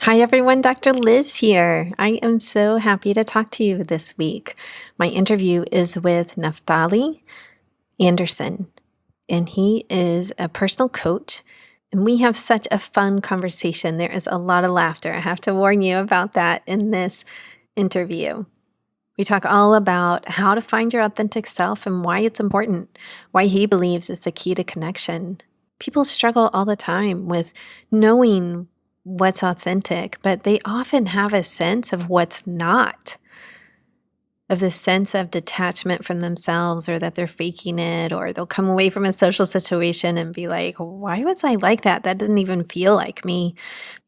Hi, everyone. Dr. Liz here. I am so happy to talk to you this week. My interview is with Naphtali Anderson, and he is a personal coach. And we have such a fun conversation. There is a lot of laughter. I have to warn you about that in this interview. We talk all about how to find your authentic self and why it's important, why he believes is the key to connection. People struggle all the time with knowing what's authentic, but they often have a sense of what's not, of this sense of detachment from themselves, or that they're faking it, or they'll come away from a social situation and be like, why was I like that? That didn't even feel like me.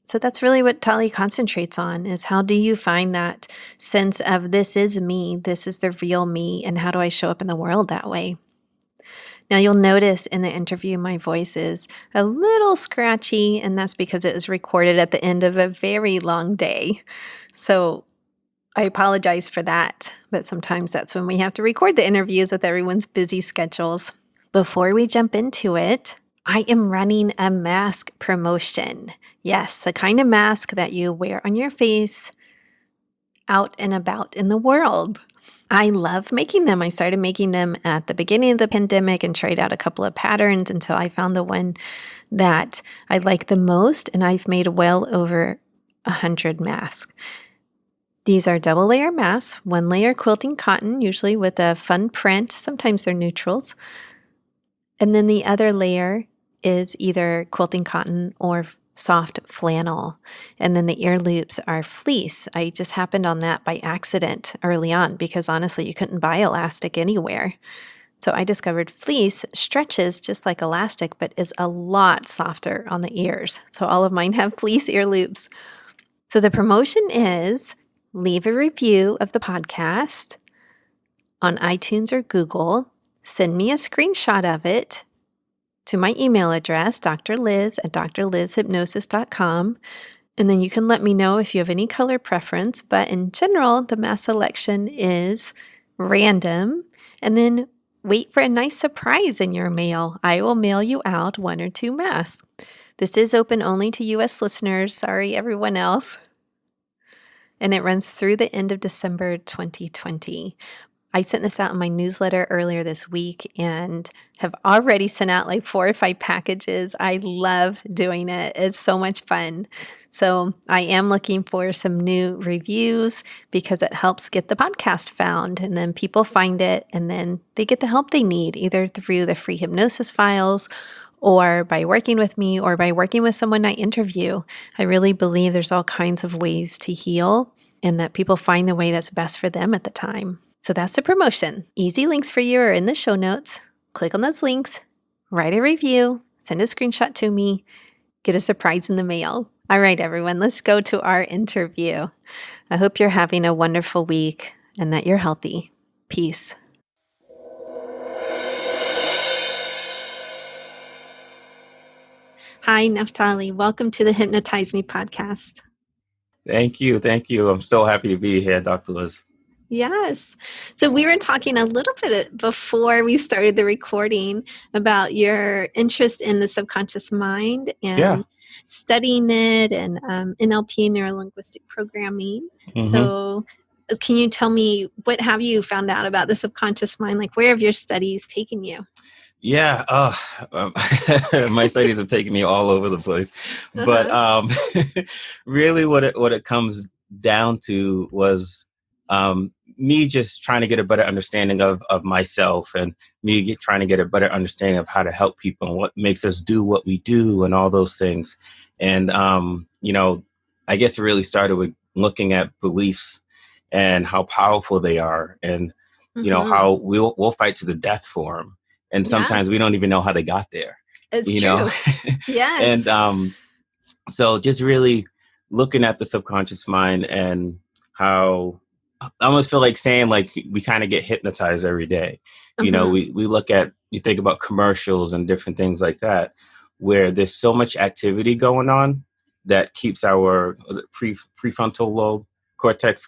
So that's really what Tali concentrates on, is how do you find that sense of this is me, this is the real me, and how do I show up in the world that way? Now, you'll notice in the interview my voice is a little scratchy, and that's because it was recorded at the end of a very long day. So I apologize for that, but sometimes that's when we have to record the interviews with everyone's busy schedules. Before we jump into it, I am running a mask promotion. Yes, the kind of mask that you wear on your face out and about in the world. I love making them. I started making them at the beginning of the pandemic and tried out a couple of patterns until I found the one that I like the most, and I've made well over 100 masks. These are double layer masks, one layer quilting cotton, usually with a fun print. Sometimes they're neutrals. And then the other layer is either quilting cotton or soft flannel. And then the ear loops are fleece. I just happened on that by accident early on because honestly, you couldn't buy elastic anywhere. So I discovered fleece stretches just like elastic, but is a lot softer on the ears. So all of mine have fleece ear loops. So the promotion is leave a review of the podcast on iTunes or Google. Send me a screenshot of it to my email address, drliz@drlizhypnosis.com. And then you can let me know if you have any color preference. But in general, the mask selection is random. And then wait for a nice surprise in your mail. I will mail you out 1 or 2 masks. This is open only to U.S. listeners. Sorry, everyone else. And it runs through the end of December 2020. I sent this out in my newsletter earlier this week and have already sent out like 4 or 5 packages. I love doing it. It's so much fun. So I am looking for some new reviews because it helps get the podcast found, and then people find it and then they get the help they need, either through the free hypnosis files or by working with me or by working with someone I interview. I really believe there's all kinds of ways to heal and that people find the way that's best for them at the time. So that's the promotion. Easy links for you are in the show notes. Click on those links, write a review, send a screenshot to me, get a surprise in the mail. All right, everyone, let's go to our interview. I hope you're having a wonderful week and that you're healthy. Peace. Hi, Naphtali. Welcome to the Hypnotize Me podcast. Thank you. Thank you. I'm so happy to be here, Dr. Liz. Yes. So we were talking a little bit before we started the recording about your interest in the subconscious mind and studying it and NLP, neuro-linguistic programming. Mm-hmm. So can you tell me, what have you found out about the subconscious mind? Like, where have your studies taken you? Yeah. My studies have taken me all over the place. But really what it comes down to was me just trying to get a better understanding of myself, and me trying to get a better understanding of how to help people and what makes us do what we do and all those things. And, I guess it really started with looking at beliefs and how powerful they are, and, how we'll fight to the death for them. And sometimes we don't even know how they got there. It's true. Yes. And so just really looking at the subconscious mind and how I almost feel like saying, like, we kind of get hypnotized every day. We you think about commercials and different things like that, where there's so much activity going on that keeps our prefrontal lobe cortex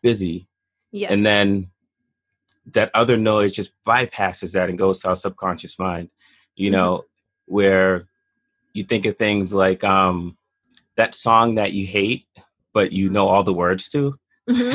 busy. Yes. And then that other noise just bypasses that and goes to our subconscious mind, where you think of things like that song that you hate, but you know all the words to. Mhm.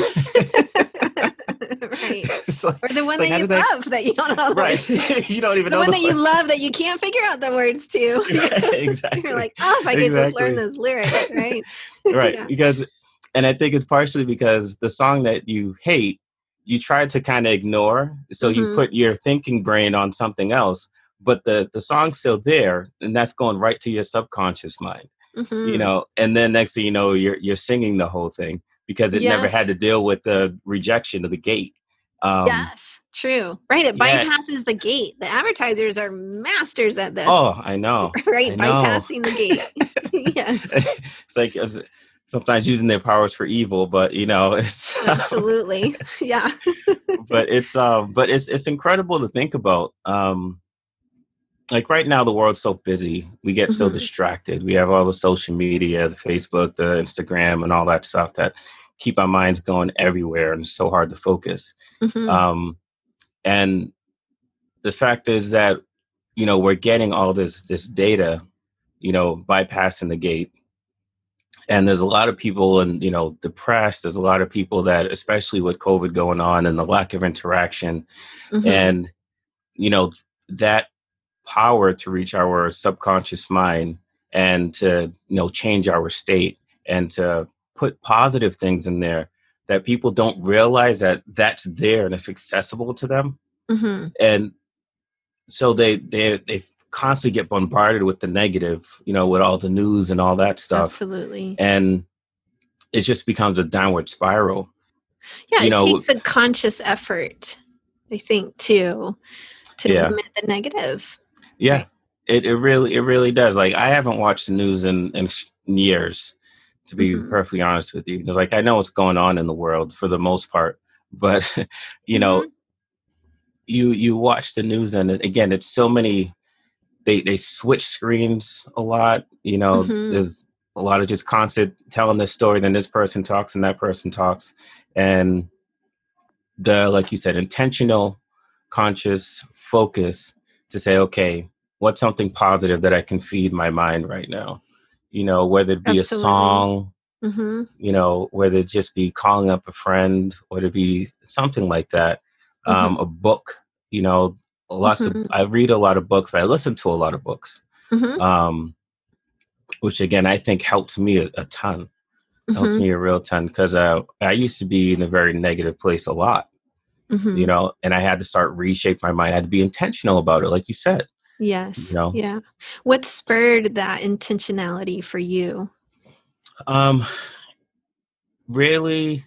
Right. Or the It's one like that how you did that love that you don't know the words to. right? You don't even The know one the that you words. love that you can't figure out the words to. Right, You're exactly. like, "Oh, if I could just learn Exactly. those lyrics," right? Right. Yeah. Because and I think it's partially because the song that you hate, you try to kind of ignore. So you Mhm. put your thinking brain on something else, but the song's still there, and that's going right to your subconscious mind. Mhm. And then next thing you know, you're singing the whole thing because it never had Yes. to deal with the rejection of the gate. Um, Yes. True. Right, it yeah. bypasses the gate. The advertisers are masters at this. Oh, I know. I Right, know. bypassing the gate. Yes. It's like sometimes using their powers for evil, but it's Absolutely. Yeah. but it's incredible to think about. Like right now, the world's so busy. We get so Mhm. distracted. We have all the social media, the Facebook, the Instagram, and all that stuff that keep our minds going everywhere, and it's so hard to focus. Mhm. Um, and the fact is that we're getting all this data, bypassing the gate. And there's a lot of people and depressed. There's a lot of people that, especially with COVID going on and the lack of interaction, Mhm. and you know that power to reach our subconscious mind and to change our state and to put positive things in there that people don't realize that that's there and it's accessible to them. Mhm. And so they constantly get bombarded with the negative, with all the news and all that stuff, Absolutely. and it just becomes a downward spiral. Yeah, you it know takes a conscious effort, I think, to yeah. limit the negative. Yeah, Right. it really does. Like I haven't watched the news in years, to be Mhm. perfectly honest with you. Because like I know what's going on in the world for the most part, but you know, Mhm. you watch the news and again, it's so many. They switch screens a lot. Mhm. There's a lot of just constant telling this story, then this person talks and that person talks, and the like you said, intentional, conscious focus to say, okay, what's something positive that I can feed my mind right now? Whether it be a Absolutely. song, Mhm. whether it just be calling up a friend, whether it be something like that, Mhm. a book, you know, Mhm. I read a lot of books, but I listen to a lot of books, Mhm. um, which again, I think helps me a ton, helps Mhm. me a real ton because I used to be in a very negative place a lot, Mhm. and I had to start reshape my mind. I had to be intentional about it, like you said, you Yes. know. Yeah. What spurred that intentionality for you? Um, really,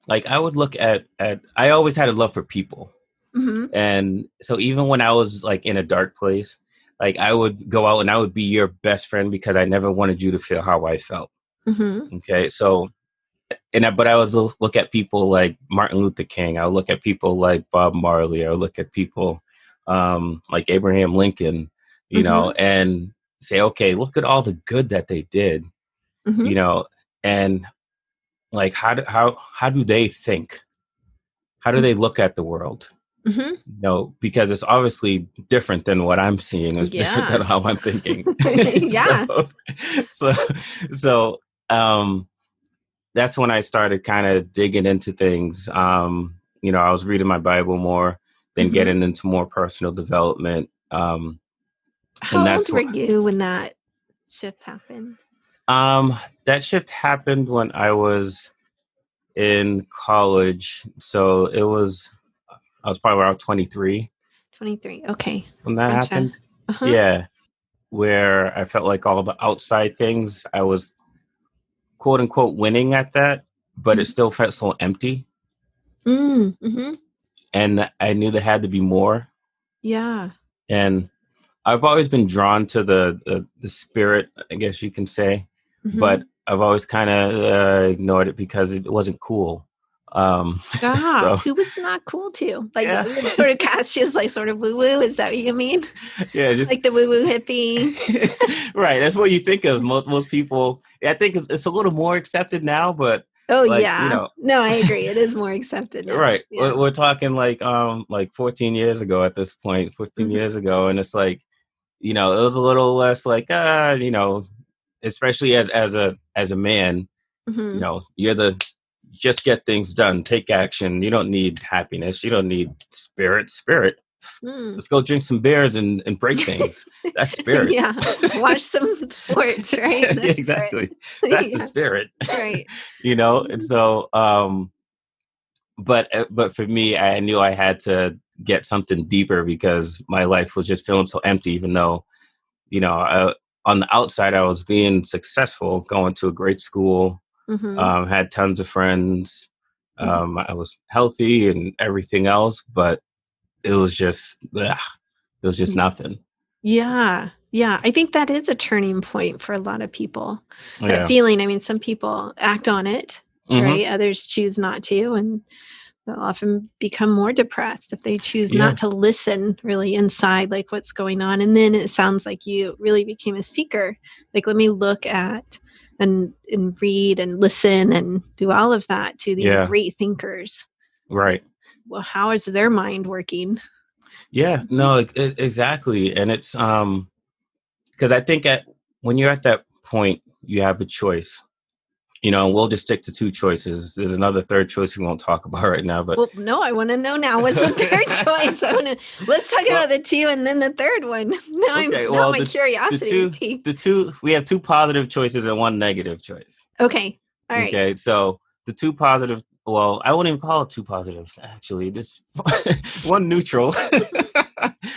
like I would look at I always had a love for people. Mhm. And so even when I was like in a dark place, like I would go out and I would be your best friend because I never wanted you to feel how I felt. Mhm. Okay. So but I was look at people like Martin Luther King. I would look at people like Bob Marley. I would look at people like Abraham Lincoln, Mhm. and say, okay, look at all the good that they did, Mhm. and like how do they think? How do Mhm. they look at the world? Mhm. Because it's obviously different than what I'm seeing. It's different Yeah. than how I'm thinking. so, Yeah. so, so, that's when I started kind of digging into things. I was reading my Bible more, then Mhm. getting into more personal development. And How old that's were what, you when that shift happened? that shift happened when I was in college. So I was probably around 23 23. Okay. when that Gotcha. happened. Uh-huh. Yeah. Where I felt like all the outside things I was quote unquote winning at that, but it Mhm. still felt so empty. Mhm. And I knew there had to be more. Yeah. And I've always been drawn to the spirit, I guess you can say, but Mhm. I've always kind of ignored it because it wasn't cool. Stop. So Who was not cool to? Like, yeah, it would sort of cast you as, like, sort of woo-woo? Is that what you mean? yeah, just Like the woo-woo hippie? right. That's what you think of. Most people. I think it's a little more accepted now, but Oh, like yeah. No, I agree. It is more accepted now. right. Yeah. We're talking like 14 years ago at this point, 15 Mhm. years ago, and it's like it was a little less like especially as a man, Mm-hmm. you're the just get things done, take action. You don't need happiness. You don't need spirit. Mm. Let's go drink some beers and break things. That's spirit. Yeah. Watch some sports, right? Yeah, That's spirit. exactly. That's the Yeah. spirit. Right. And Mhm. so but for me, I knew I had to get something deeper because my life was just feeling so empty, even though, on the outside I was being successful, going to a great school, Mhm. had tons of friends, Mhm. I was healthy and everything else, but it was just it was just Y nothing. yeah. Yeah, I think that is a turning point for a lot of people. That Yeah. feeling, I mean, some people act on it, Hmm. right? Others choose not to, and they'll often become more depressed if they choose Yeah. not to listen really inside, like, what's going on, and then it sounds like you really became a seeker. Like, let me look at and read and listen and do all of that to these Yeah. great thinkers. Like, Right. well, how is their mind working? Yeah. Mhm. No, exactly. And it's because I think at when you're at that point, you have a choice. And we'll just stick to two choices. There's another third choice we won't talk about right now, but Well, no, I wanna know now what's the third choice? I wanna let's talk well, about the 2 and then the third one. okay. Now Well, my the curiosity is two piqued. the two we have two positive choices and one negative choice. Okay. Alright. Okay, so the two positive. Well, I wouldn't even call it two positive. Actually, this one neutral,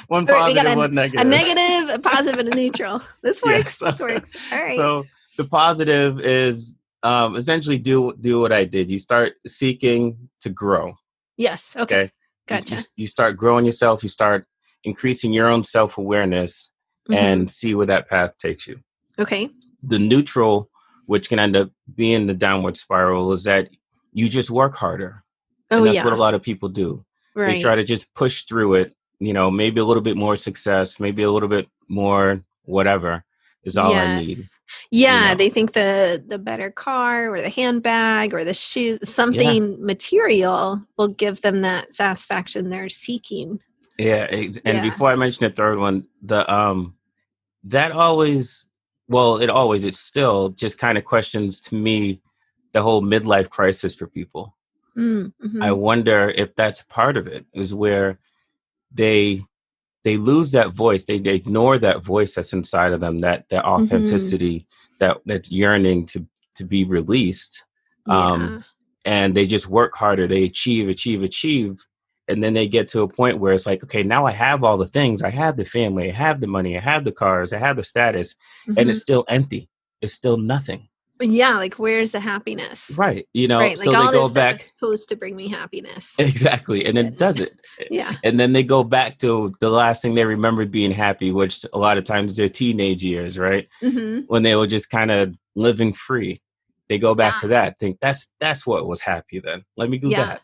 one Alright, we got positive, one a negative. negative, a positive, and a neutral. This Yes. works, this works. Alright. So the positive is essentially do what I did. You start seeking to grow. Yes, okay. Okay, Gotcha. you start growing yourself. You start increasing your own self awareness, Mhm. and see where that path takes you. Okay. The neutral, which can end up being the downward spiral, is that you just work harder. Oh, And that's what a yeah. lot of people do. They Right. try to just push through it, maybe a little bit more success, maybe a little bit more whatever is all I need, Yes. Yeah, they think the better car or the handbag or the shoe Yeah. something material will give them that satisfaction they're seeking. Yeah. And Yeah. before I mention the third one, that always, well, it still just kind of questions to me the whole midlife crisis for people. Mm, I mhm. wonder if that's part of it, is where they they lose that voice. They ignore that voice that's inside of them, that Mhm. authenticity, that yearning to be released. Um, Yeah. and they just work harder. They achieve. And then they get to a point where it's like, okay, now I have all the things. I have the family, I have the money, I have the cars, I have the status, and it's Mhm. still empty. It's still nothing. Yeah, like, where's the happiness? Right. Right, like, So they all go this stuff is back. supposed to bring me happiness, Exactly. And and then didn't. does it. Yeah. And then they go back to the last thing they remembered being happy, which a lot of times is their teenage years, right? Mhm. When they were just kind of living free. They go back Yeah. to that. Think that's what was happy then. Let me do Yeah. that.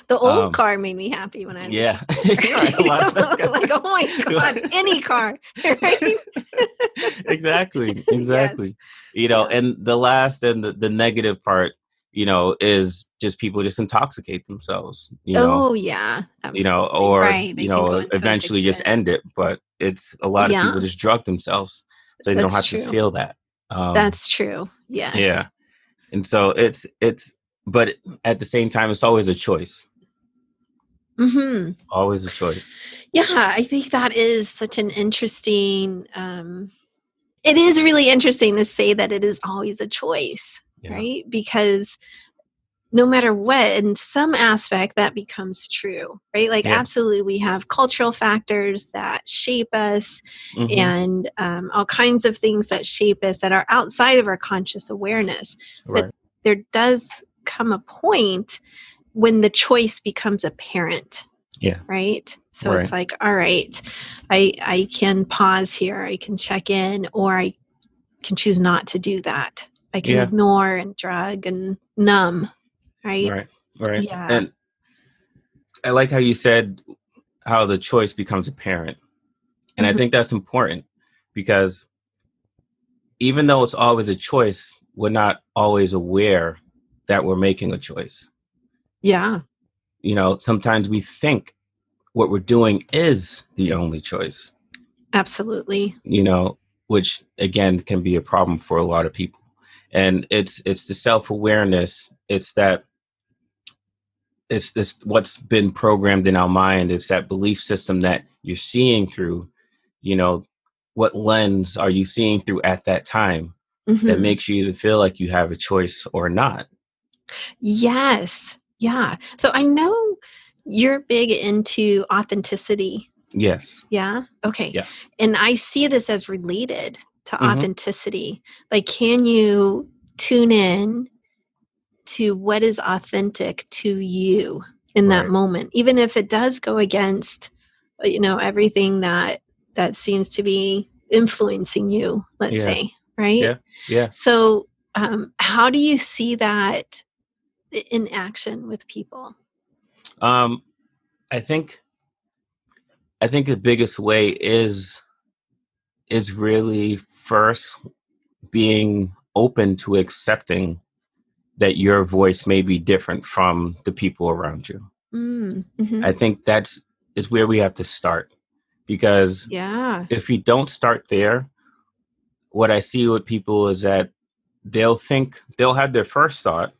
The old Um car made me happy when I was yeah. younger. Right. A lot of Like, "Oh my god, any car." Right? Yes. Exactly. Yeah. And the last and the negative part, is just people just intoxicate themselves, Oh, yeah, absolutely, or, right, they can go into eventually just addiction. end it. But it's a lot of people Yeah, just drug themselves so they don't that's have to true. feel that. Um, That's true, yeah. yes. And so but at the same time, it's always a choice, Mhm. always a choice. Yeah, I think that is such an interesting, it is really interesting to say that it is always a choice, Yeah. right? Because no matter what, in some aspect, that becomes true, right? Like, Yeah. absolutely, we have cultural factors that shape us Hmm. and all kinds of things that shape us that are outside of our conscious awareness. But Right. there does come a point when the choice becomes apparent, Yeah. right? So it's Right. like, all right, I can pause here, I can check in, or I can choose not to do that. I can Yeah. ignore and drug and numb, right? Right. Right. Yeah. And I like how you said how the choice becomes apparent. And I Mhm. think that's important because even though it's always a choice, we're not always aware that we're making a choice. Yeah, Sometimes we think what we're doing is the only choice, absolutely. you know, which again can be a problem for a lot of people. And it's the self-awareness. It's that it's this what's been programmed in our mind. It's that belief system that you're seeing through, you know, what lens are you seeing through at that time that Hmm. makes you either feel like you have a choice or not. Yes. Yeah. So I know you're big into authenticity. Yes. Yeah. Okay. Yeah. And I see this as related to Hmm. authenticity. Like, can you tune in to what is authentic to you in that Right. moment, even if it does go against, everything that seems to be influencing you, let's Yeah. say, right? Yeah. Yeah. So, how do you see that in action with people? Um, I think the biggest way is really first being open to accepting that your voice may be different from the people around you. Mm, hmm. I think that's is where we have to start, because Yeah. if we don't start there, what I see with people is that they'll have their first thought,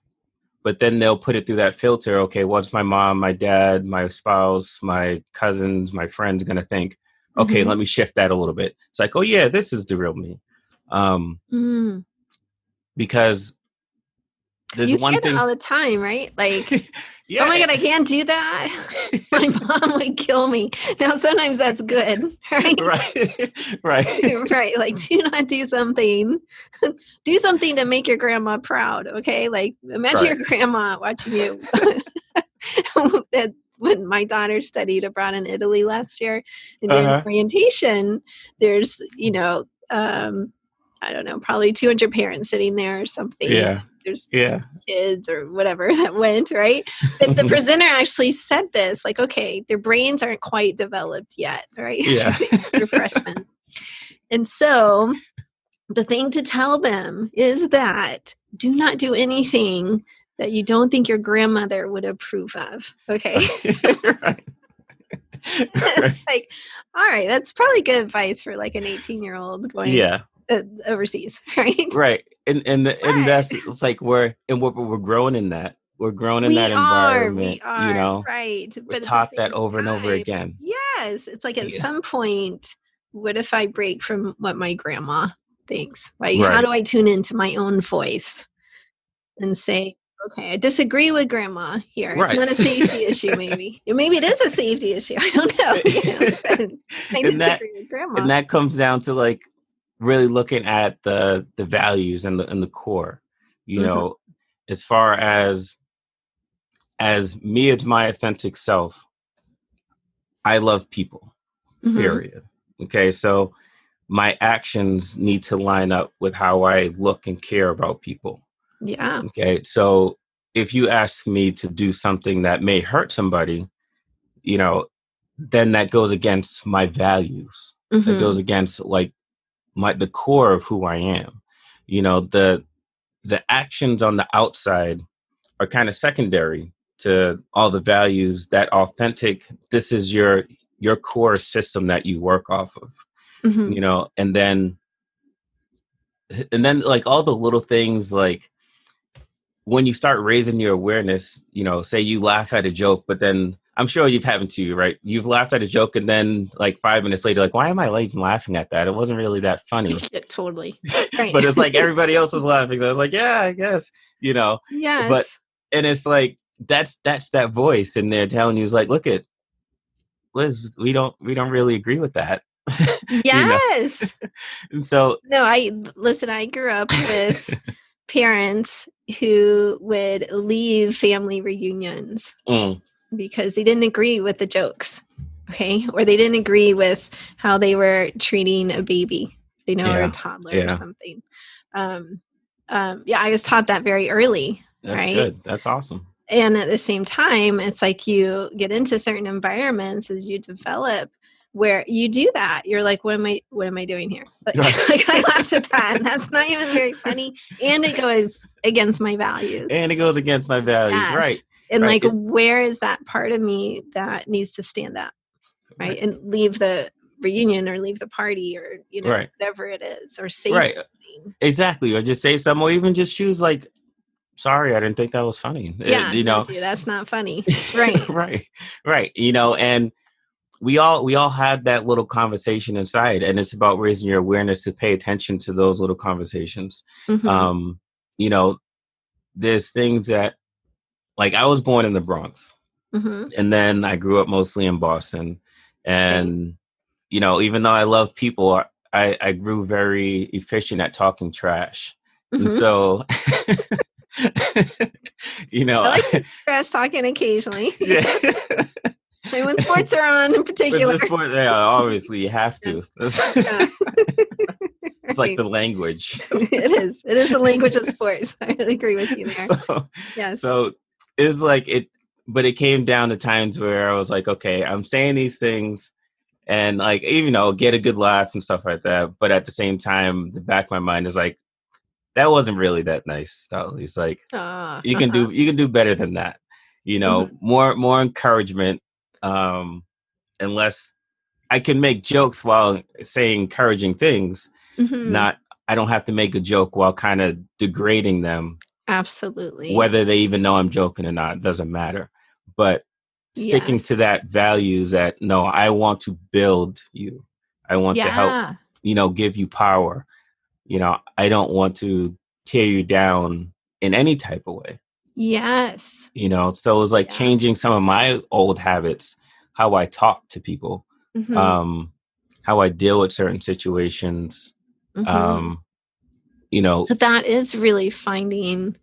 but then they'll put it through that filter. Okay, what's my mom, my dad, my spouse, my cousins, my friends going to think? Okay, Hmm. let me shift that a little bit. It's like, oh yeah, this is the real me. Um, Mm. because there's You one hear that thing. all the time, right? Like, oh Yeah. my God, I can't do that. My mom would kill me. Now, sometimes that's good, right? Right. Right. Right. Like, do not do something. Do something to make your grandma proud. Okay. Like, imagine Right. your grandma watching you. That when my daughter studied abroad in Italy last year, and during Uh-huh. orientation, there's, I don't know, probably 200 parents sitting there or something. Yeah. There's Yeah. kids or whatever that went, right? But the presenter actually said this, like, okay, their brains aren't quite developed yet, right? Yeah. She's saying they're freshmen. And so the thing to tell them is that do not do anything that you don't think your grandmother would approve of. Okay. So Right. it's Right. like, all right, that's probably good advice for like an 18-year-old going Yeah. overseas, right? Right. And But that's it's like we're growing in that. We're growing in that we environment, are, right. We're But at the taught that same over and over time, again. yes, it's like at Yeah. some point, what if I break from what my grandma thinks? Right? How Right. do I tune into my own voice and say, okay, I disagree with grandma here. It's Right. not a safety issue, maybe. Maybe it is a safety issue. I don't know. But I and that disagree with and grandma. that comes down to like really looking at the values and the core, you Hmm. know, as far as me, as my authentic self. I love people, Hmm. period. Okay, so my actions need to line up with how I look and care about people. Yeah. Okay, so if you ask me to do something that may hurt somebody, you know, then that goes against my values. That goes Hmm. against like the core of who I am. You know, the actions on the outside are kind of secondary to all the values. That authentic, this is your core system that you work off of, Hmm. and then like all the little things, like when you start raising your awareness, say you laugh at a joke, but then I'm sure you've happened to you, right? You've laughed at a joke and then like 5 minutes later, like, why am I even laughing at that? It wasn't really that funny. Yeah, totally. Right. But it's like everybody else was laughing. So I was like, yeah, I guess, you know, but, Yes. and it's like, that's that voice in there telling you, is like, look at Liz, we don't really agree with that. you know, Yes. and so, No, listen, I grew up with parents who would leave family reunions mm, because they didn't agree with the jokes. Okay. Or they didn't agree with how they were treating a baby, or a yeah, toddler or yeah, something. Um, yeah, I was taught that very early. that's Right. good. That's awesome. And at the same time, it's like you get into certain environments as you develop where you do that. You're like, what am I doing here? Like, Right. like I laughed at that. And that's not even very funny. And it goes against my values. And it goes against my values. Yes. Right. And Right. like, where is that part of me that needs to stand up? Right. Right. And leave the reunion or leave the party or, Right. whatever it is, or say Right. something. Exactly. Or just say something, or even just choose like, sorry, I didn't think that was funny. Yeah, no, dude, that's not funny. Right. Right. Right. And we all had that little conversation inside, and it's about raising your awareness to pay attention to those little conversations. Mm-hmm. Um, you know, there's things that, like, I was born in the Bronx, Mm-hmm. and then I grew up mostly in Boston. Okay. And, even though I love people, I grew very efficient at talking trash. And Mm-hmm. so, you know, I like trash talking occasionally. yeah. Like when sports are on in With particular. the sport, yeah, obviously you have to. Yes. Yeah. It's like Right. the language. It is. It is the language of sports. I really agree with you there. so Yes. so it's like it, but it came down to times where I was like, okay, I'm saying these things, and like, get a good laugh and stuff like that, but at the same time the back of my mind is like, that wasn't really that nice. It's like, you can Uh-huh. do better than that. Mm-hmm. More encouragement, and less. I can make jokes while saying encouraging things. Mm-hmm. Not, I don't have to make a joke while kind of degrading them. Absolutely. Whether they even know I'm joking or not doesn't matter. But sticking to Yes. that values that, no, I want to build you. I want to help, Yeah. give you power. I don't want to tear you down in any type of way. Yes. So it was like Yeah. changing some of my old habits, how I talk to people, Mm-hmm. um, how I deal with certain situations. Mm-hmm. Um, you know, So that is really finding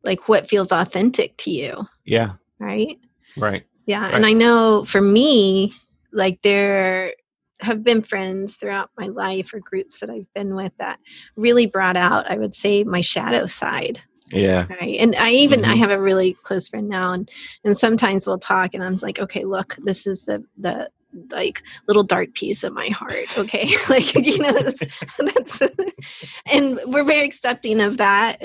like what feels authentic to you, yeah, right? right, Yeah. And right, I know for me, like there have been friends throughout my life or groups that I've been with that really brought out, I would say, my shadow side. yeah, Right. And I hmm, have a really close friend now, and sometimes we'll talk and I'm like, okay, look, this is the like little dark piece of my heart. Okay. Like, that's and we're very accepting of that,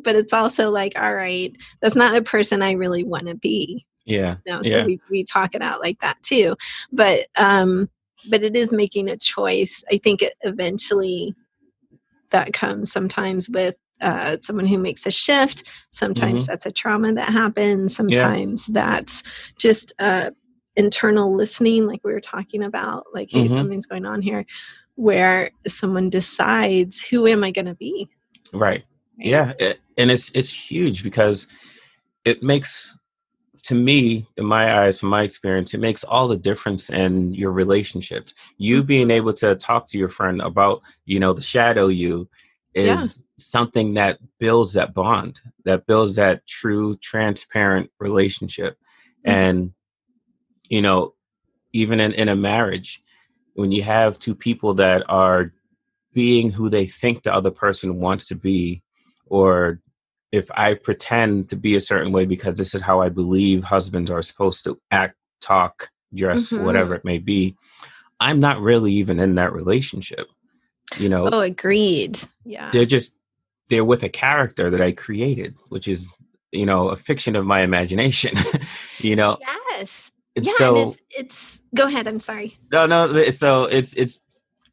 but it's also like, all right, that's not the person I really want to be. yeah, So yeah, we talk it out like that too. But it is making a choice. I think it eventually that comes sometimes with someone who makes a shift. Sometimes hmm, that's a trauma that happens. yeah, Sometimes that's just internal listening, like we were talking about, like, hey, hmm, something's going on here, where someone decides, who am I going to be? right, Right. yeah, and it's huge because it makes, to me, in my eyes, from my experience, it makes all the difference in your relationships. You being Mhm. able to talk to your friend about, the shadow you, Yeah. is something that builds that bond, that builds that true, transparent relationship. Mhm. And, you know, even in a marriage, when you have two people that are being who they think the other person wants to be, or if I pretend to be a certain way because this is how I believe husbands are supposed to act, talk, dress, whatever Mhm. it may be, I'm not really even in that relationship. You know, Oh, agreed. they're Yeah. just, they're with a character that I created, which is, a fiction of my imagination. you know, Yes. and Yeah, and so it's go ahead, I'm sorry. no, so it's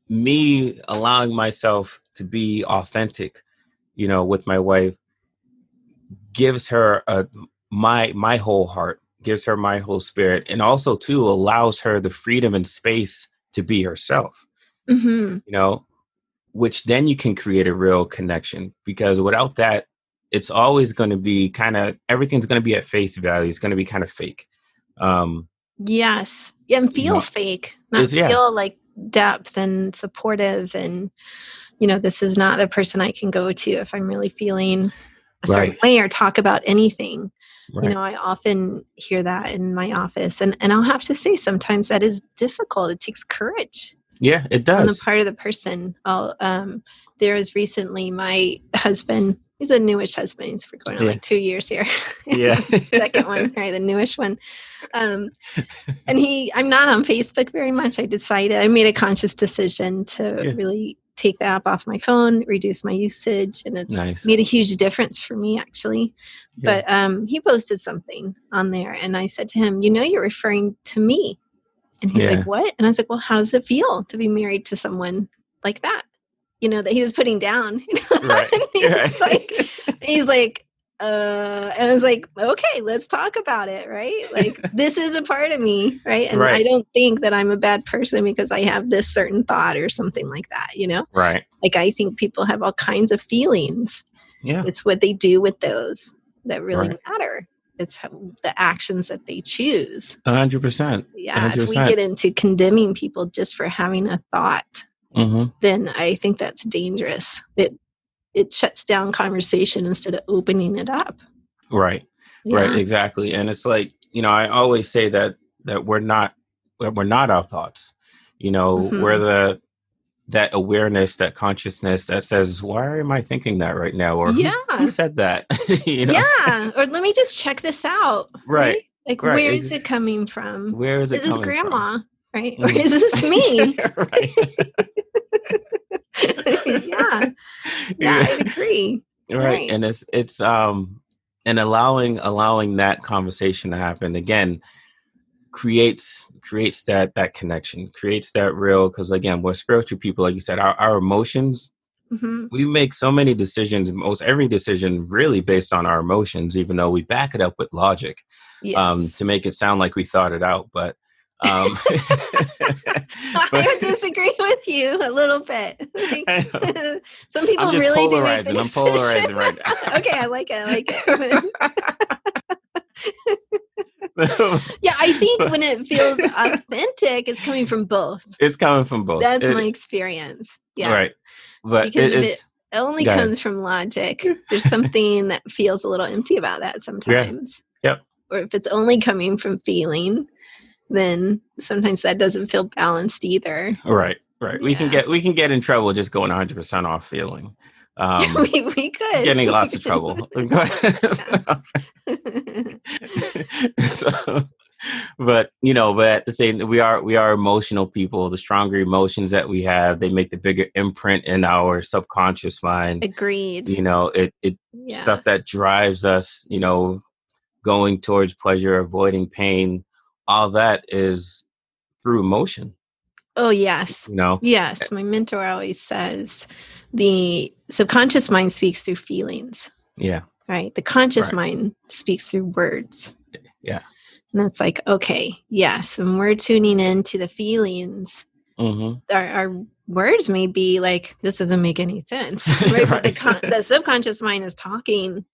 me allowing myself to be authentic, with my wife, gives her my whole heart, gives her my whole spirit, and also too allows her the freedom and space to be herself. Mhm. You know, which then you can create a real connection, because without that, it's always going to be kind of, everything's going to be at face value. It's going to be kind of fake. Um, Yes. Yeah, and you feel know, fake, it's, not yeah, feel like depth and supportive and, this is not the person I can go to if I'm really feeling a certain right, way or talk about anything. right, I often hear that in my office, and I'll have to say sometimes that is difficult. It takes courage yeah, it on the does, part of the person. There was recently my husband, he's a newish husband. He's for going on yeah, like 2 years here. yeah, Second one, right? The newish one. Um, and I'm not on Facebook very much. I made a conscious decision to yeah, really take the app off my phone, reduce my usage, and it's nice, made a huge difference for me actually. yeah, But he posted something on there, and I said to him, "You're referring to me." And he's like, Yeah. what? And I was like, well, how does it feel to be married to someone like that? That he was putting down. Right. And Right. he's like, and I was like, okay, let's talk about it, right? Like, this is a part of me, right? And I Right. don't think that I'm a bad person because I have this certain thought or something like that. Right. Like, I think people have all kinds of feelings. Yeah. It's what they do with those that really Right. matter. It's the actions that they choose. 100%. Yeah, if we 100%. get into condemning people just for having a thought, Mm-hmm. then I think that's dangerous. It shuts down conversation instead of opening it up. Right. Right. Yeah. Exactly. And it's like, I always say that we're not our thoughts. We're Hmm. that awareness, that consciousness that says, why am I thinking that right now? Or who Yeah. said that? Yeah. Or let me just check this out, Right. right? Like, Right. where is it coming from? Where is it Is this coming from? grandma, right? Or Mhm. is this me? Right. Yeah. Yeah, Yeah. I'd agree. Right. Right. And it's and allowing that conversation to happen again creates that connection, creates that real, because again, we're spiritual people, like you said, our emotions, Hmm. we make so many decisions, most every decision really based on our emotions, even though we back it up with logic, Yes. to make it sound like we thought it out. But um but I would disagree with you a little bit. Like, I know, some I'm people just really do make the polarizing. I'm decision. polarizing right Okay, I like it. I like it. now. Yeah, I think But when it feels authentic, it's coming from both. it's coming from both. That's my experience. Yeah, Right. But because if it it's only go ahead. comes from logic, there's something that feels a little empty about that Yeah. sometimes. Yep. Or if it's only coming from feeling, then sometimes that doesn't feel balanced either. Right. Right. Yeah. We can get in trouble just going 100% off feeling. We could. Getting We lots of could. trouble. Yeah. So, but at the same, we are emotional people. The stronger emotions that we have, they make the bigger imprint in our subconscious mind. Agreed. It Yeah. stuff that drives us, going towards pleasure, avoiding pain, all that is through emotion, Oh, yes. you know? Yes. My mentor always says the subconscious mind speaks through feelings, Yeah. right? The conscious Right. mind speaks through words. Yeah. And it's like, okay, yes. And we're tuning into the feelings. Mm-hmm. Our words may be like, this doesn't make any sense, right? But Right. the subconscious mind is talking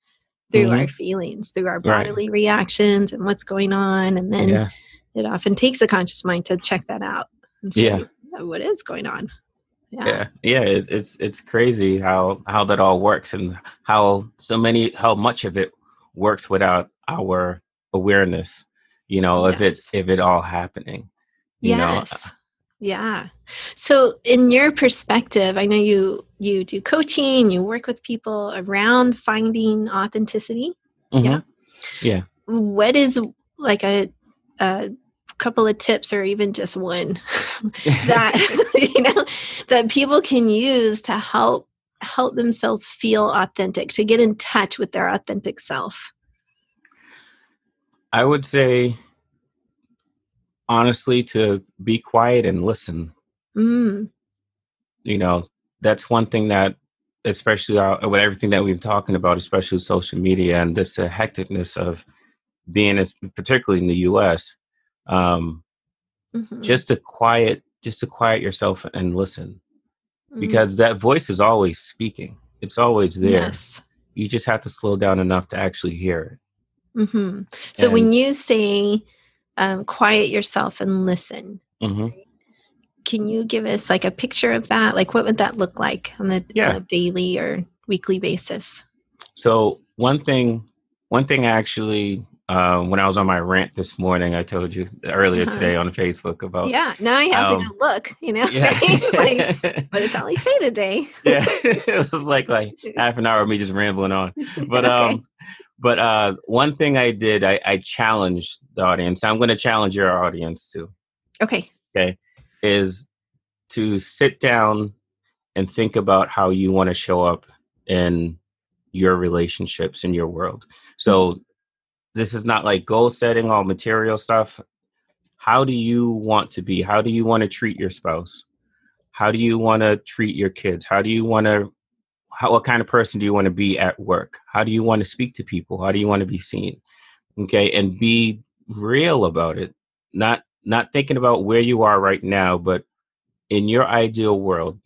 through our Mm-hmm. feelings, through our Right. bodily reactions and what's going on. And then Yeah. it often takes the conscious mind to check that out and Yeah. say, "Oh, what is going on?" Yeah. Yeah. Yeah. It's crazy how that all works, and how much of it works without our awareness, Yes. if it all happening, you know. Yes. Yeah. So in your perspective, I know you do coaching, you work with people around finding authenticity. Yeah. Mm-hmm. Yeah. What is like a couple of tips or even just one that that people can use to help themselves feel authentic, to get in touch with their authentic self? I would say honestly to be quiet and listen. Mm, you know that's one thing that, especially with everything that we've been talking about, especially with social media and this hecticness of being particularly in the US, um, mhm, just to quiet yourself and listen, mm. because that voice is always speaking, it's always there. Yes. You just have to slow down enough to actually hear Hmm. it. So And when you say quiet yourself and listen, mhm. can you give us like a picture of that? Like, what would that look like on Yeah. a daily or weekly basis? So one thing actually, when I was on my rant this morning, I told you earlier Uh-huh. today on Facebook about, Yeah. Now I have to go um, look. yeah, Right? Like, what did Dolly say today? yeah, it was like half an hour of me just rambling on. But Okay. one thing I did, I challenged the audience. I'm going to challenge your audience too. Okay. Okay, is to sit down and think about how you want to show up in your relationships in your world. Mhm. So this is not like goal setting, all material stuff. how do you want to be? How do you want to treat your spouse? How do you want to treat your kids? What kind of person do you want to be at work? How do you want to speak to people? How do you want to be seen? Okay. And be real about it. Not thinking about where you are right now, but in your ideal world,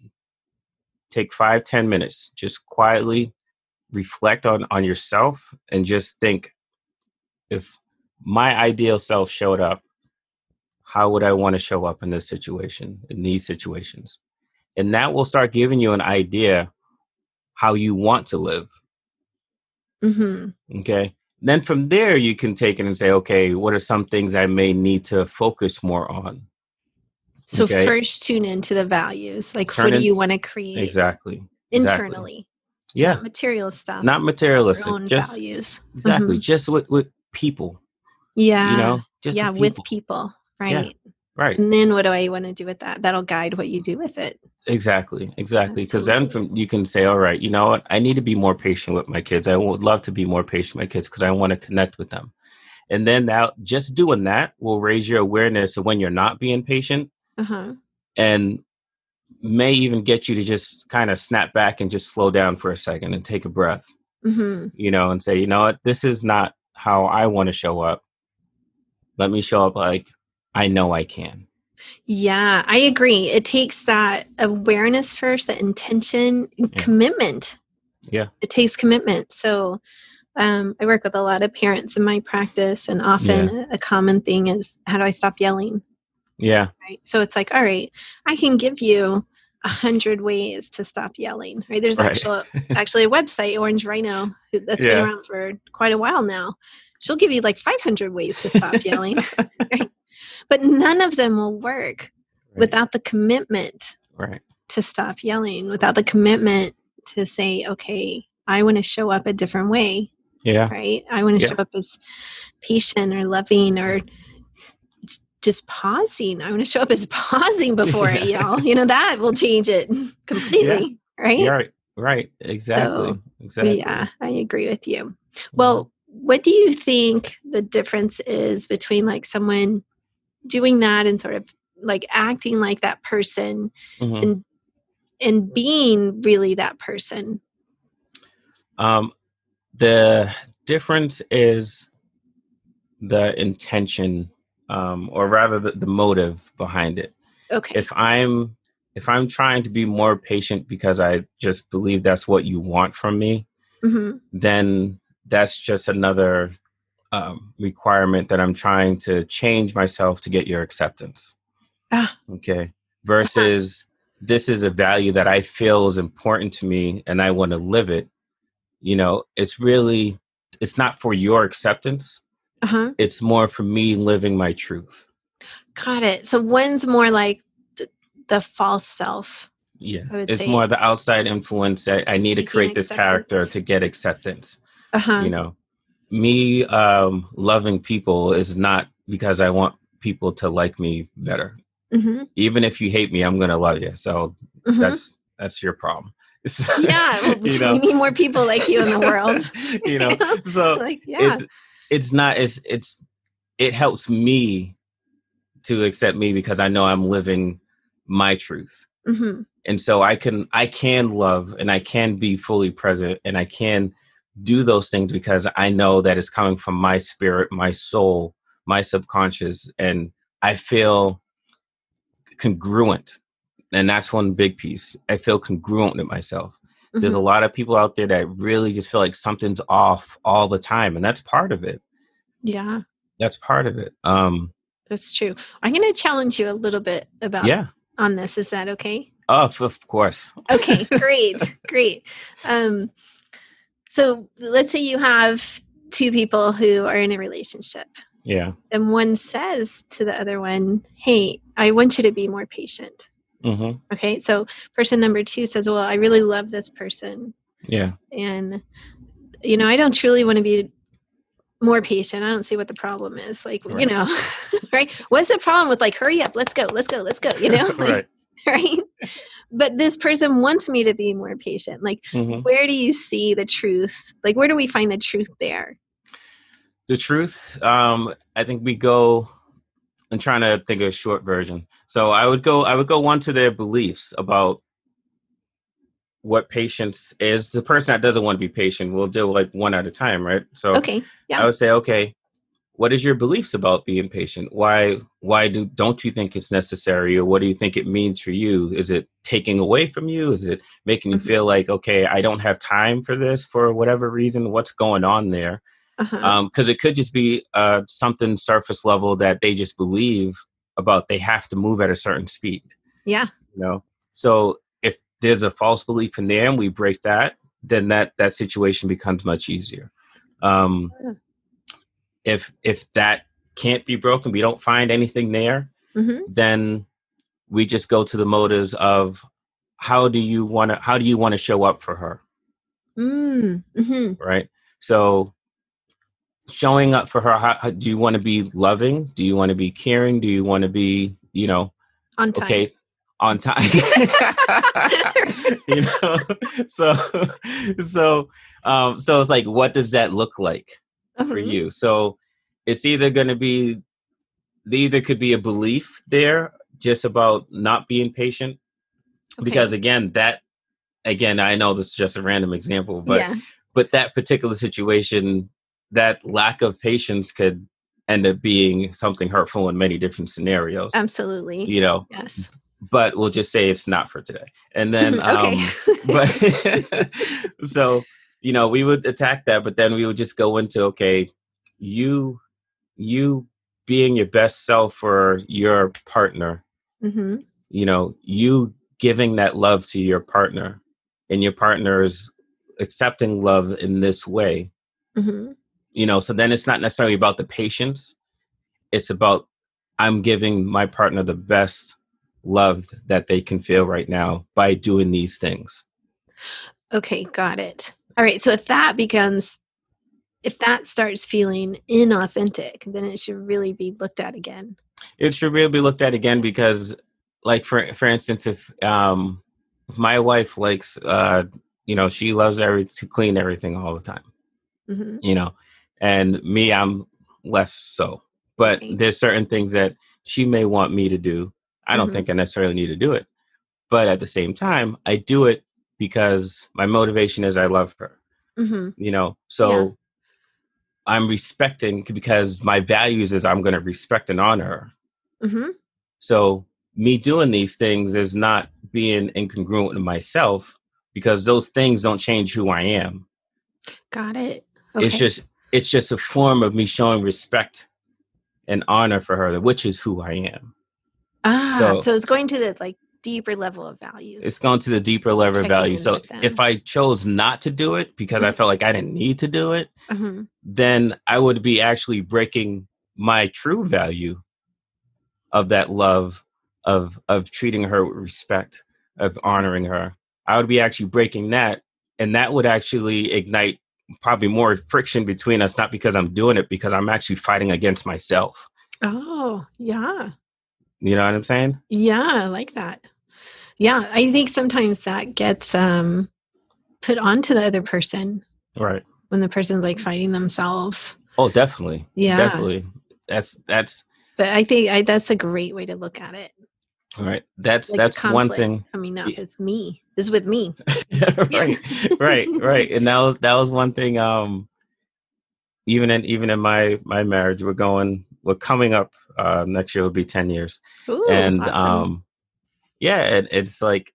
take 5-10 minutes, just quietly reflect on yourself and just think, if my ideal self showed up, how would I want to show up in this situation, in these situations? And that will start giving you an idea how you want to live. Mm-hmm. Okay. Then from there, you can take it and say, okay, what are some things I may need to focus more on? So Okay. first tune into the values. Like, what Turn do in. you want to create Exactly. Exactly. internally? Yeah. Not material stuff, Not your materialistic. own Just values. exactly. Mm-hmm. Just with people, Yeah. just Yeah. with With people. people. Yeah. Right. Right. And then what do I want to do with that? That'll guide what you do with it. Exactly. Because then Absolutely. from you can say, all right, you know what? I need to be more patient with my kids. I would love to be more patient with my kids because I want to connect with them. And then that just doing that will raise your awareness of when you're not being patient, Uh-huh. and may even get you to just kind of snap back and just slow down for a second and take a breath, Mm-hmm. and say, you know what? This is not how I want to show up. Let me show up like I know I can. Yeah, I agree. It takes that awareness first, that intention, and Yeah. commitment. Yeah. It takes commitment. So I work with a lot of parents in my practice, and often Yeah. a common thing is, how do I stop yelling? Yeah. Right. So it's like, all right, I can give you 100 ways to stop yelling. Right. There's Right. actually a website, Orange Rhino, that's been Yeah. around for quite a while now. She'll give you like 500 ways to stop yelling. Right. But none of them will work Right. without the commitment Right. to stop yelling, without the commitment to say, okay, I want to show up a different way. Yeah. Right. I want to show Yeah. up as patient or loving, or just pausing. I want to show up as pausing before I Yeah. yell. That will change it Yeah. completely. Right. You're right. Right. So, Exactly. yeah, Exactly. I agree with you. Hmm. Well, what do you think the difference is between like someone doing that and sort of like acting like that person, Hmm. and being really that person? Um, the difference is the intention, or rather the motive behind it. Okay. If I'm trying to be more patient because I just believe that's what you want from me, Mm-hmm. then that's just another requirement that I'm trying to change myself to get your acceptance. Ah, Okay. uh-huh. Versus this is a value that I feel is important to me and I want to live it. It's not for your acceptance. Uh-huh. It's more for me living my truth. Got it. So one's more like the false self, Yeah. I would It's say, more the outside influence that I need to seeking create this character acceptance. to get acceptance. Uh-huh. You know, me loving people is not because I want people to like me better. Mm-hmm. Even if you hate me, I'm gonna love you. So Mm-hmm. that's your problem. So, Yeah. Well, you we know, need more people like you in the world. you know. So Like, yeah. it's not it helps me to accept me because I know I'm living my truth. Mm-hmm. And so I can love and I can be fully present and I can do those things because I know that it's coming from my spirit, my soul, my subconscious, and I feel congruent. And that's one big piece. I feel congruent with myself. There's a Mm-hmm. lot of people out there that really just feel like something's off all the time, and that's part of it. Yeah, That's part of it. that's true. I'm going to challenge you a little bit about Yeah. on this. Is that okay? Oh, of course. Okay, great, great. Um, so let's say you have two people who are in a relationship, Yeah. and one says to the other one, "Hey, I want you to be more patient." Hmm. Okay, so person number two says, "Well, I really love this person, Yeah. and I don't truly want to be more patient. I don't see what the problem is. Like, Right. right? What's the problem with like, hurry up, let's go, let's go, let's go, like, Right. right? But this person wants me to be more patient. Like, Hmm. where do you see the truth? Like, where do we find the truth there? The truth, I think we go I'm trying to think of a short version. So I would go one to their beliefs about what patience is. The person that doesn't want to be patient, we'll do like one at a time, right? So Okay. I Yeah. would say, okay, what is your beliefs about being patient? Why don't you think it's necessary, or what do you think it means for you? Is it taking away from you? Is it making you Hmm. feel like, okay, I don't have time for this for whatever reason? What's going on there? Uh-huh. Because it could just be something surface level that they just believe about. They have to move at a certain speed, Yeah. you know. So if there's a false belief in there and we break that, then that situation becomes much easier. Um, if that can't be broken, we don't find anything there, Mm-hmm. then we just go to the motives of how do you want to show up for her, Mm-hmm. right? So showing up for her, how do you want to be loving? Do you want to be caring? Do you want to be, On time. okay, on time? you know, so so so it's like, what does that look like for Uh-huh. you? So it's either going to be, there either could be a belief there just about not being patient, because Okay. again, I know this is just a random example, Yeah. but that particular situation, that lack of patience could end up being something hurtful in many different scenarios, Absolutely. you know. Yes. But we'll just say it's not for today. And then Okay. but so, we would attack that, but then we would just go into, okay, you you being your best self for your partner, Mm-hmm. you giving that love to your partner, and your partner is accepting love in this way, Mm-hmm. so then it's not necessarily about the patience. It's about, I'm giving my partner the best love that they can feel right now by doing these things. Okay, got it. All right. So if that starts feeling inauthentic, then it should really be looked at again. It should really be looked at again, because, like, for instance, if my wife likes, she loves to clean everything all the time, Mm-hmm. you know, and me, I'm less so. But Okay. there's certain things that she may want me to do. I don't Mm-hmm. think I necessarily need to do it. But at the same time, I do it because my motivation is I love her, Mm-hmm. Yeah. So I'm respecting, because my values is I'm going to respect and honor her. Mm-hmm. So me doing these things is not being incongruent with myself, because those things don't change who I am. Got it. It's Okay. just it's just a form of me showing respect and honor for her, which is who I am. Ah, So so it's going to the like deeper level of it's values, gone to the deeper level of checking value. in So with if them. I chose not to do it because I felt like I didn't need to do it, Mm-hmm. then I would be actually breaking my true value of that love, of treating her with respect, of honoring her. I would be actually breaking that, and that would actually ignite probably more friction between us, not because I'm doing it, because I'm actually fighting against myself. Oh, yeah. You know what I'm saying? Yeah, I like that. Yeah, I think sometimes that gets put onto the other person Right. when the person's like fighting themselves. Oh, definitely. Yeah. Definitely. That's But I think that's a great way to look at it. right. That's Like a that's one conflict thing. coming up. Yeah. It's me. This is with me. right. Right. And that was one thing. Even in my marriage, we're coming up, next year will be 10 years. Ooh, And awesome. yeah, it's like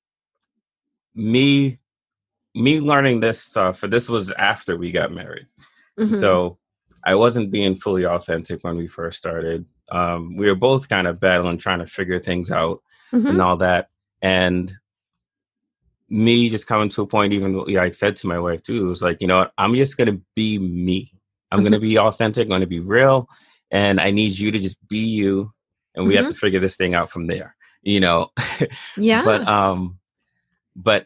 me me learning this stuff. This was after we got married, Mm-hmm. so I wasn't being fully authentic when we first started. We were both kind of battling, trying to figure things out and Mm-hmm. all that. And me just coming to a point, even like I said to my wife too, it was like, what, I'm just gonna be me. I'm gonna Mm-hmm. be authentic, I'm gonna be real, and I need you to just be you, and we have Mm-hmm. to figure this thing out from there. You know, but Yeah. but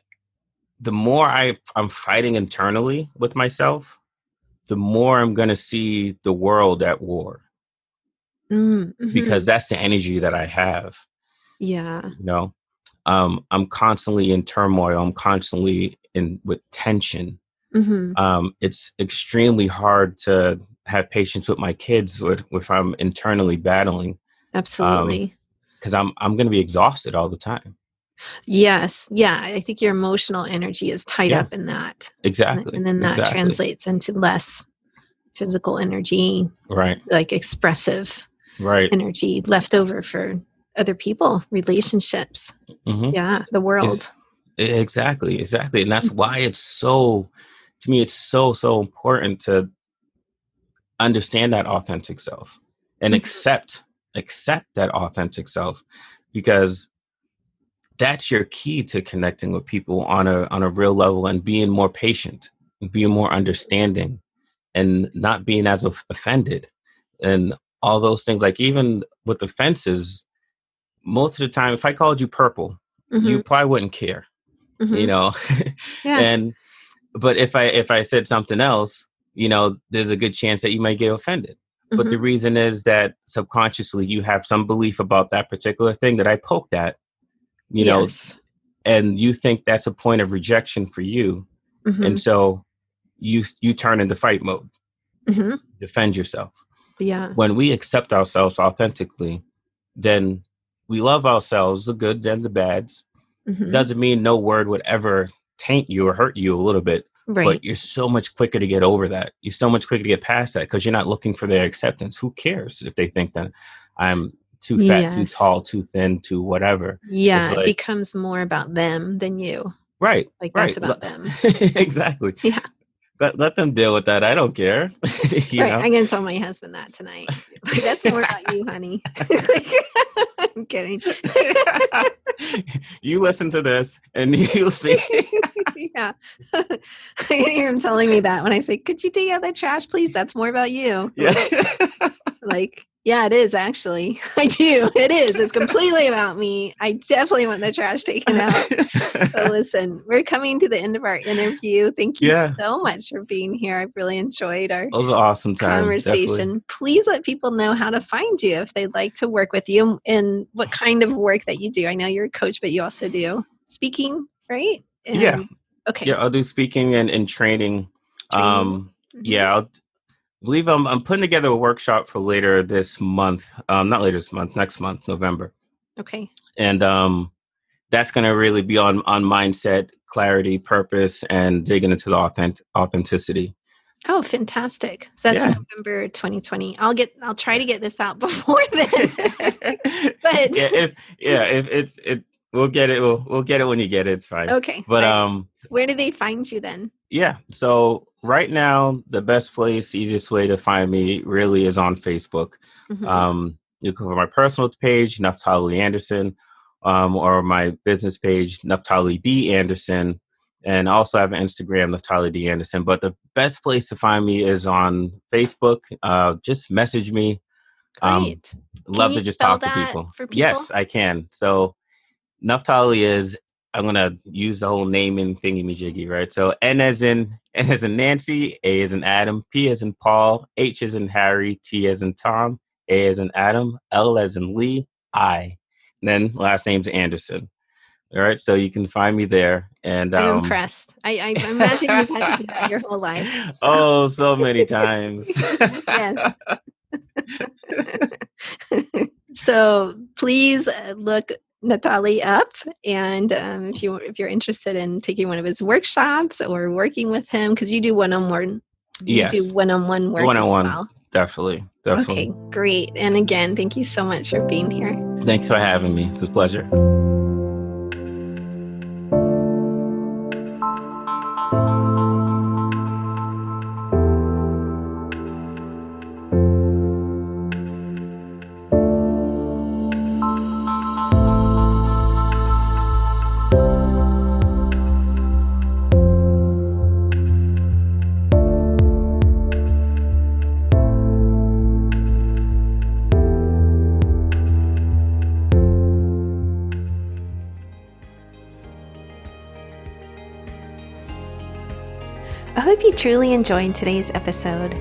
the more I'm fighting internally with myself, the more I'm gonna see the world at war, because Mm-hmm. that's the energy that I have. Yeah. You know, I'm constantly in turmoil. I'm constantly in with tension. Mm-hmm. It's extremely hard to have patience with my kids if I'm internally battling. Absolutely. Because I'm going to be exhausted all the time. Yes. Yeah. I think your emotional energy is tied Yeah, up in that. exactly. And then that Exactly. translates into less physical energy, Right. like expressive Right. energy left over for other people, relationships. Hmm. Yeah. The world. Is exactly. Exactly. And that's Mhm. why to me, it's so important to understand that authentic self and Mhm. accept that authentic self, because that's your key to connecting with people on a real level, and being more patient and being more understanding and not being as offended and all those things. Like, even with offenses, most of the time, if I called you purple, you Mhm. probably wouldn't care, you Mhm. know. Yeah. And but if I said something else, there's a good chance that you might get offended. But the Mhm. reason is that subconsciously you have some belief about that particular thing that I poked at, you know, Yes. and you think that's a point of rejection for you. And Mhm. so you turn into fight mode, Mhm. defend yourself. Yeah. When we accept ourselves authentically, then we love ourselves, the good and the bads. Mhm. Doesn't mean no word would ever taint you or hurt you a little bit, but Right. you're so much quicker to get over that. You're so much quicker to get past that, because you're not looking for their acceptance. Who cares if they think that I'm too fat, too Yes. tall, too thin, too whatever? It's Yeah, it like, becomes more about them than you. right, Like, that's right. about them. Exactly. Yeah. Let them deal with that. I don't care. you Right, know? I'm gonna tell my husband that tonight. Like, "That's more about you, honey." Like, I'm kidding. You listen to this and you'll see. Yeah. I can hear him telling me that when I say, "Could you take out that trash, please? That's more about you." Yeah. Like, yeah, it is actually. I do. It is. It's completely about me. I definitely want the trash taken out. So listen, we're coming to the end of our interview. Thank you Yeah. so much for being here. I've really enjoyed our It was an awesome time. Definitely. conversation. Please let people know how to find you if they'd like to work with you and what kind of work that you do. I know you're a coach, but you also do speaking, right? Yeah. And okay, Yeah. I'll do speaking and training. training. Hmm. Yeah. Believe I'm putting together a workshop for later this month. Not later this month, next month, November. Okay. And that's going to really be on mindset, clarity, purpose, and digging into the authenticity. Oh, fantastic. So that's Yeah. November 2020. I'll try to get this out before then. But Yeah, if it's it we'll get it. We'll get it when you get it. It's fine. okay. But All right. Where do they find you then? yeah. So right now, the best place, easiest way to find me really is on Facebook. Hmm. You can go to my personal page, Naphtali Anderson, or my business page, Naphtali D Anderson, and also have an Instagram, Naphtali D Anderson. But the best place to find me is on Facebook. Just message me. Um, Great. Can Love you to just spell talk to that people. for people? Yes, I can. So Naphtali is, I'm gonna use the whole naming thingy majiggy, right? So N as in Nancy, A as in Adam, P as in Paul, H as in Harry, T as in Tom, A as in Adam, L as in Lee, I. And then last name's Anderson. All right. So you can find me there. And I'm impressed. I imagine you've had to do that your whole life. So oh, so many times. yes. So please look Natali up, and if you're interested in taking one of his workshops or working with him, because you do Yes. one-on-one work One on as one. well. Definitely. Definitely. Okay, great. And again, thank you so much for being here. Thanks for having me. It's a pleasure. I hope you truly enjoyed today's episode.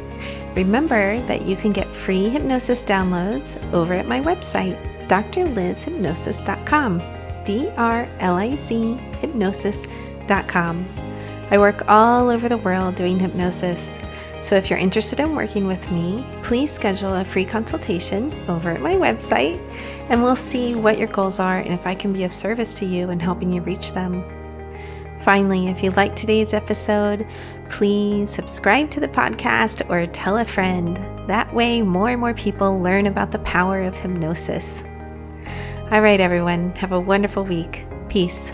Remember that you can get free hypnosis downloads over at my website, drlizhypnosis.com, DRLIZ hypnosis.com. I work all over the world doing hypnosis, So if you're interested in working with me, please schedule a free consultation over at my website, and we'll see what your goals are and if I can be of service to you in helping you reach them. Finally, if you liked today's episode, please subscribe to the podcast or tell a friend. That way, more and more people learn about the power of hypnosis. All right, everyone, have a wonderful week. Peace.